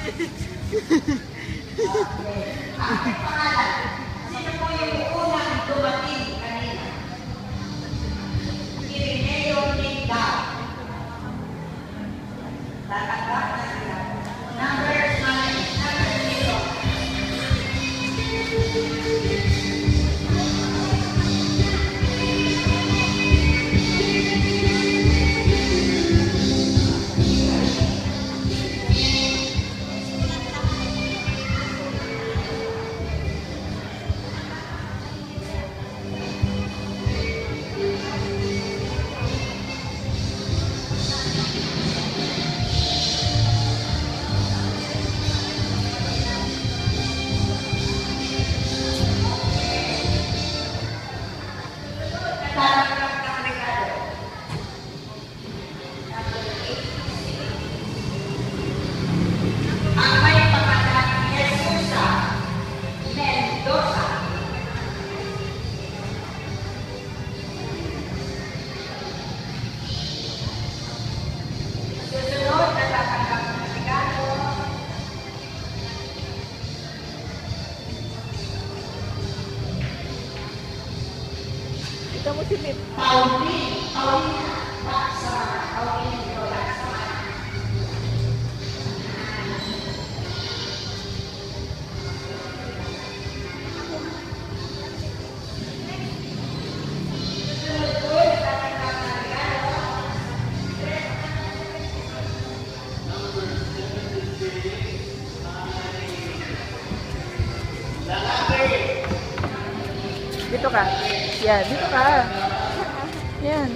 Ang pangalan, sino po yung unang dumating kanina? Irineo Nigdao. Tatanggap na sila. Number 9, number 0. Kita mo si Mip. Dito ka. Yan, dito ka. Yan.